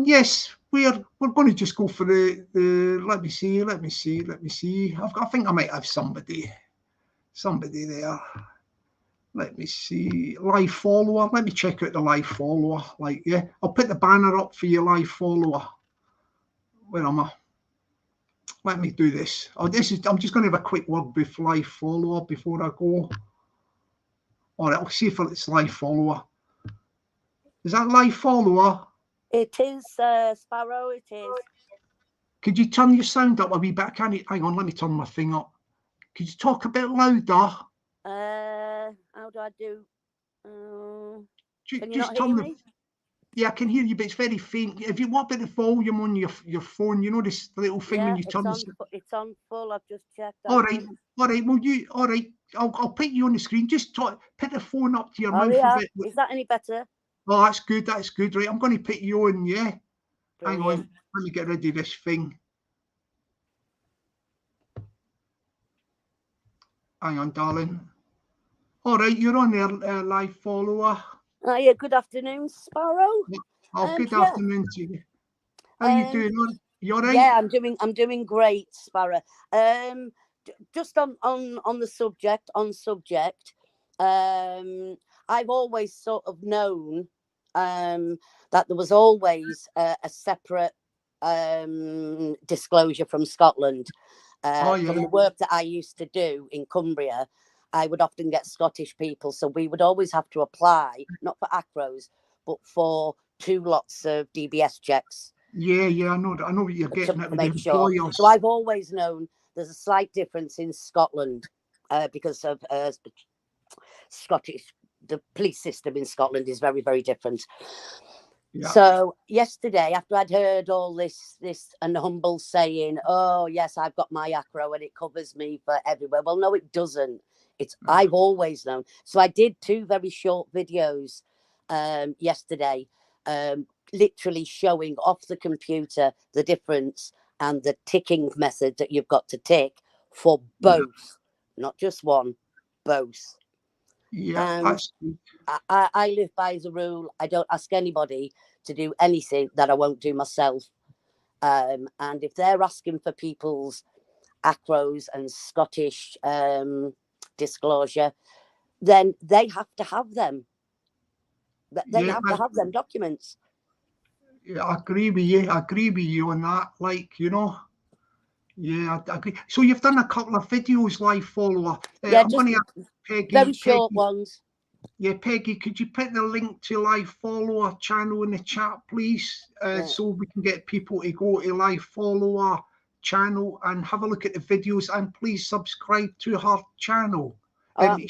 Yes, we're going to just go for the. Let me see. I think I might have somebody there. Let me see. Live follower. Let me check out the live follower. Like, yeah, I'll put the banner up for your live follower. Where am I? Let me do this. I'm just going to have a quick word with live follower before I go. All right, I'll see if it's live follower. Is that live follower? It is, Sparrow. It is. Could you turn your sound up a wee bit? Hang on, let me turn my thing up. Could you talk a bit louder? How do I do? Can you just not hear me? Yeah, I can hear you, but it's very faint. If you want a bit of volume on your phone, you know this little thing when you turn it's on full. I've just checked. All right. Well, I'll put you on the screen. Just put the phone up to your mouth a bit. Is that any better? Oh, that's good. Right, I'm going to put you on. Yeah. Brilliant. Hang on. Let me get rid of this thing. Hang on, darling. All right, you're on there, live follower. Yeah, good afternoon, Sparrow. Good afternoon to you. How you doing? You all right? Yeah, I'm doing great, Sparrow. Just on the subject, I've always sort of known that there was always a separate disclosure from Scotland. From the work that I used to do in Cumbria, I would often get Scottish people, so we would always have to apply, not for ACROs, but for 2 lots of DBS checks. Yeah, I know what you're getting at with the employers. So I've always known there's a slight difference in Scotland because of Scottish. The police system in Scotland is very, very different. Yeah. So yesterday, after I'd heard all this and Humble saying, "Oh yes, I've got my ACRO and it covers me for everywhere." Well, no, it doesn't. I've always known. So I did 2 very short videos yesterday, literally showing off the computer the difference and the ticking method that you've got to tick for both, not just one, both. Yeah, I live by the rule. I don't ask anybody to do anything that I won't do myself. And if they're asking for people's ACROs and Scottish disclosure, then they have to have them. They have to have them documents. Yeah, I agree with you on that. Like, you know. Yeah, I agree. So you've done a couple of videos, live follower. I'm going to ask Peggy. Very short ones. Yeah, Peggy, could you put the link to live follower channel in the chat, please? So we can get people to go to live follower channel and have a look at the videos, and please subscribe to her channel. I'm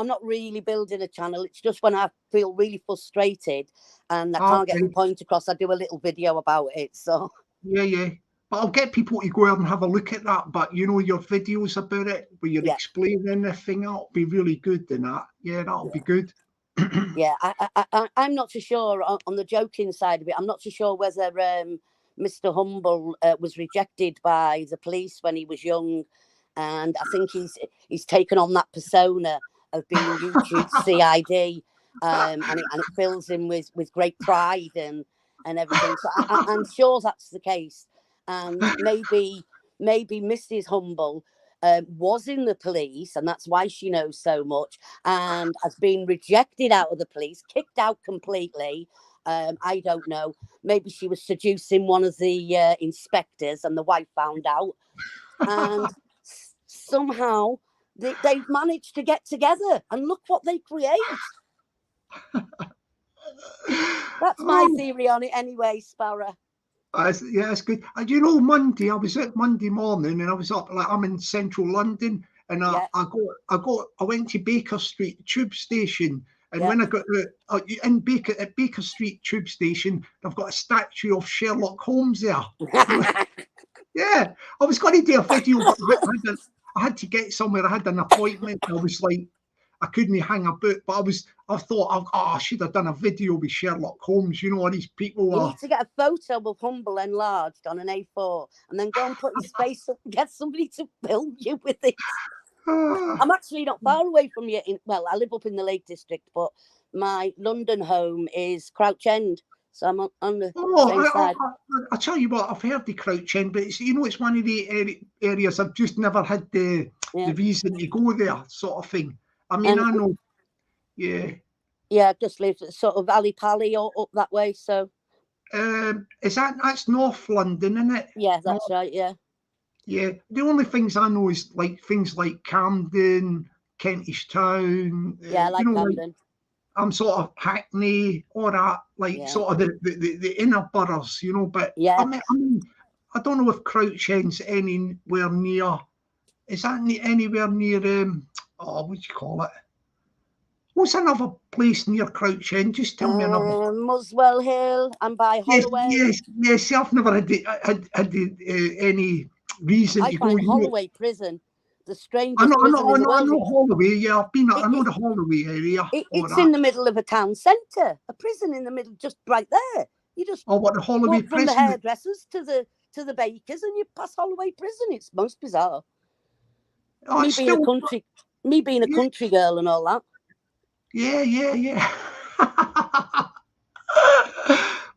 not really building a channel. It's just when I feel really frustrated and I can't get the point across, I do a little video about it. So yeah. But I'll get people to go out and have a look at that. But, you know, your videos about it, where you're explaining the thing, that'll be really good in that. Yeah, that'll be good. Yeah, I'm not too sure on the joking side of it. I'm not too sure whether Mr. Humble was rejected by the police when he was young. And I think he's taken on that persona of being YouTube CID. And it fills him with great pride and everything. So I'm sure that's the case. And maybe Mrs. Humble was in the police, and that's why she knows so much, and has been rejected out of the police, kicked out completely. I don't know. Maybe she was seducing one of the inspectors, and the wife found out, and somehow they've managed to get together, and look what they create. That's my theory on it anyway, Sparrow. Yeah, that's good. You know, Monday, I was at Monday morning and I was up, like, I'm in central London, and I went to Baker Street tube station, and when I got at Baker Street tube station, they've got a statue of Sherlock Holmes there. Yeah, I was going to do a video, but I had to get somewhere. I had an appointment. I was like, I couldn't hang about, but I thought, I should have done a video with Sherlock Holmes. You know, all these people You are. need to get a photo of Humble enlarged on an A4 and then go and put his face up and get somebody to film you with it. I'm actually not far away from you. Well, I live up in the Lake District, but my London home is Crouch End. So I'm on the same side. I tell you what, I've heard the Crouch End, but it's, you know, it's one of the areas I've just never had the reason to go there, sort of thing. I mean, I know, yeah. Yeah, I just live sort of Alley Pally or up that way. So, that's North London, isn't it? Yeah, that's right. Yeah. Yeah. The only things I know is like things like Camden, Kentish Town. Yeah, I like Camden. Like, I'm sort of Hackney, all that, like sort of the inner boroughs, you know. But yeah, I mean, I don't know if Crouch End's anywhere near. Is that anywhere near? What do you call it? What's another place near Crouch End? Just tell me another. Muswell Hill and by Holloway. Yes. I've never had any reason to go. I find Holloway prison the strangest I prison in the world. I know Holloway. Yeah, I know the Holloway area. It's in the middle of a town centre. A prison in the middle, just right there. You just what the Holloway walk from the hairdressers to the bakers, and you pass Holloway prison. It's most bizarre. Me being a country girl and all that. Yeah.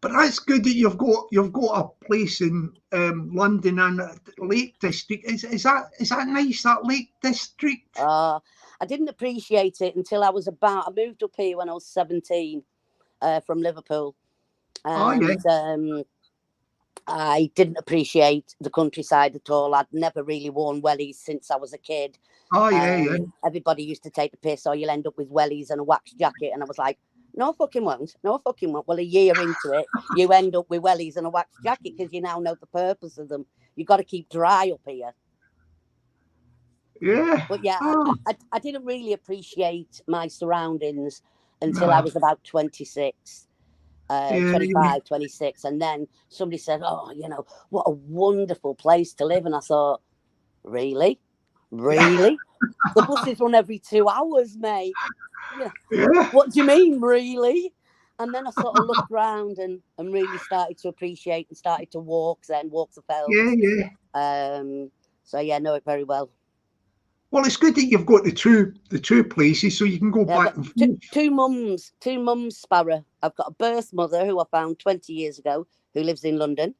But that's good that you've got a place in London and Lake District. Is that nice, that Lake District? I didn't appreciate it until I moved up here when I was 17 from Liverpool. And I didn't appreciate the countryside at all. I'd never really worn wellies since I was a kid. Yeah. Everybody used to take the piss, or you'll end up with wellies and a wax jacket. And I was like, no fucking won't. Well, a year into it, you end up with wellies and a wax jacket because you now know the purpose of them. You've got to keep dry up here. Yeah. But yeah, I didn't really appreciate my surroundings until I was about 26. 25, 26. And then somebody said, oh, you know, what a wonderful place to live. And I thought, really? The buses run every 2 hours, mate. Yeah. What do you mean, really? And then I sort of looked around and really started to appreciate and started to walk the fells. Yeah. So yeah, I know it very well. Well, it's good that you've got the two places, so you can go back and forth. Two mums, Sparrow. I've got a birth mother who I found 20 years ago, who lives in London,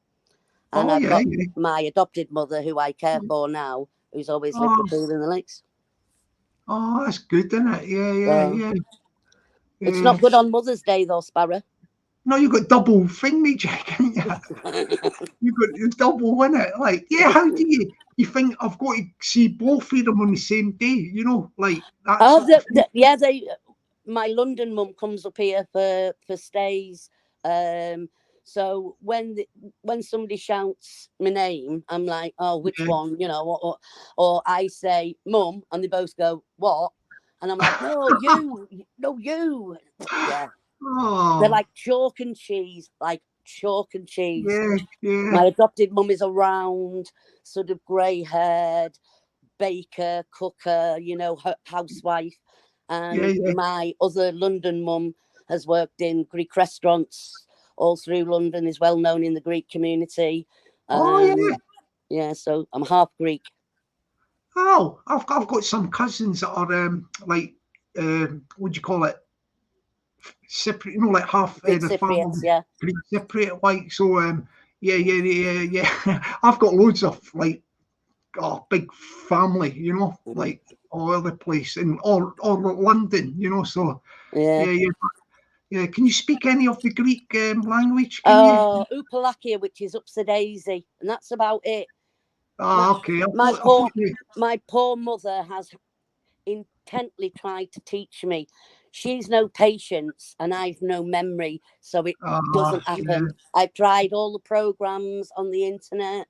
and I've got my adopted mother, who I care for now, who's always lived up here in the lakes. Oh, that's good, isn't it? Yeah. It's not good on Mother's Day, though, Sparrow. No, you've got double thing, mate, haven't you? You've got double, innit? Like, yeah, how do you think I've got to see both of them on the same day? You know, like that. My London mum comes up here for stays. So when somebody shouts my name, I'm like, oh, which one? You know, or I say, Mum, and they both go, what? And I'm like, no, you. Yeah. Oh. They're like chalk and cheese. Yeah. My adopted mum is a round, sort of grey-haired baker, cooker, you know, housewife. And my other London mum has worked in Greek restaurants all through London, is well known in the Greek community. Yeah, so I'm half Greek. Oh, I've got some cousins that are what do you call it? Cypriot, you know, like half the Cypriots, family, Greek Cypriot, like, so. Yeah. I've got loads of like big family, you know, like all over the place in all London, you know. So yeah. Can you speak any of the Greek language? Upalakia, which is Upsadaisy, and that's about it. Okay. My poor mother has intently tried to teach me. She's no patience and I've no memory, so it doesn't happen. I've tried all the programs on the internet.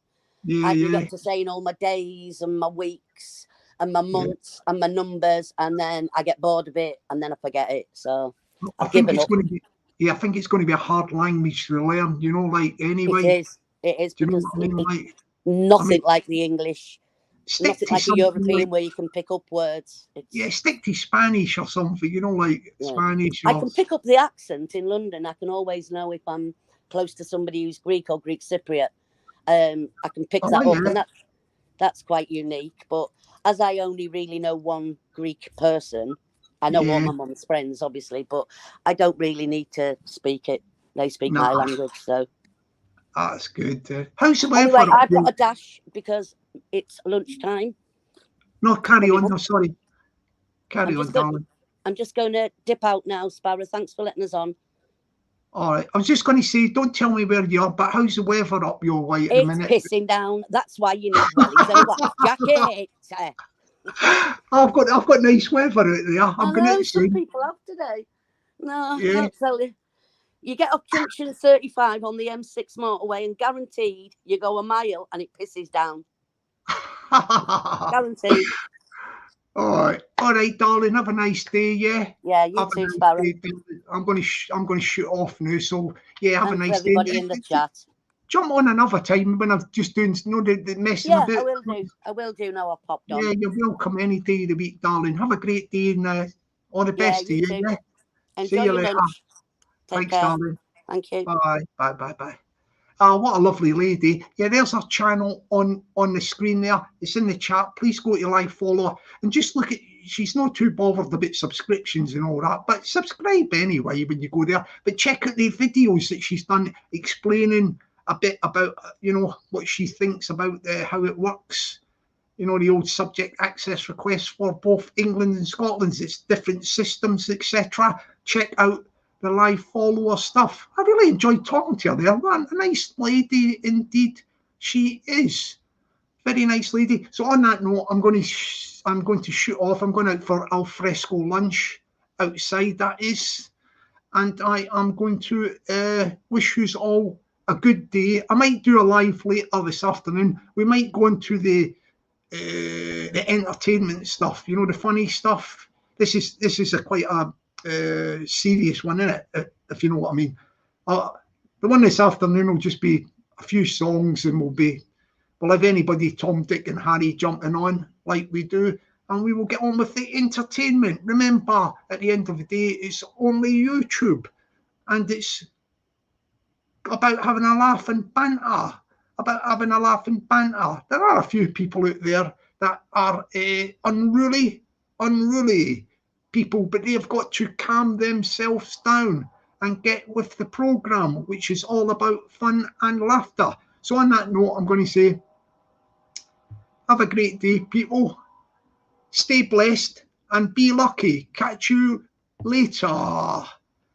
I can get to saying all my days and my weeks and my months and my numbers, and then I get bored of it and then I forget it. So I think it's going to be a hard language to learn, you know, like anyway. It is Do you know because what I mean? Nothing like the English. Stick Nothing to like a something European like, where you can pick up words. yeah, stick to Spanish or something, you know, like Spanish. I can pick up the accent in London. I can always know if I'm close to somebody who's Greek or Greek Cypriot. I can pick that up, and that's quite unique. But as I only really know one Greek person, I know all my mum's friends, obviously, but I don't really need to speak it. They speak my language, so. That's good. How's the weather? Anyway, I've got a dash because it's lunchtime. No, carry on. No, sorry. Carry on, darling. I'm just going to dip out now, Sparrow. Thanks for letting us on. All right. I was just going to say, don't tell me where you are, but how's the weather up your way at the minute? It's pissing down. That's why you need wellies and a wax jacket. I've got nice weather out there. I know some people have today. No, I can't tell you. You get off junction 35 on the M6 motorway and guaranteed you go a mile and it pisses down. Guaranteed. All right, darling. Have a nice day. Yeah. Yeah, you too, Sparrow. I'm going to shoot off now. So yeah, have a nice day. Everybody in the chat. Jump on another time when I'm just doing the messing a bit. Yeah, I will do. Now I've popped on. Yeah, you're welcome any day of the week, darling. Have a great day and all the best to you. Yeah. Enjoy your lunch. Thanks, darling. Thank you. Bye. What a lovely lady. Yeah, there's her channel on the screen there. It's in the chat. Please go to live follow and just look at. She's not too bothered about subscriptions and all that, but subscribe anyway when you go there. But check out the videos that she's done explaining a bit about, what she thinks about how it works. The old subject access requests for both England and Scotland. It's different systems, etc. Check out the live follower stuff. I really enjoyed talking to her there. A nice lady indeed. She is. Very nice lady. So on that note, I'm going to shoot off. I'm going out for al fresco lunch outside, that is. And I am going to wish you all a good day. I might do a live later this afternoon. We might go into the entertainment stuff, the funny stuff. This is quite a serious one, isn't it? If you know what I mean. The one this afternoon will just be a few songs, and we'll have anybody, Tom, Dick, and Harry jumping on like we do, and we will get on with the entertainment. Remember, at the end of the day, it's only YouTube, and it's about having a laugh and banter. There are a few people out there that are unruly people, but they've got to calm themselves down and get with the program, which is all about fun and laughter. So on that note, I'm going to say, have a great day, people. Stay blessed and be lucky. Catch you later.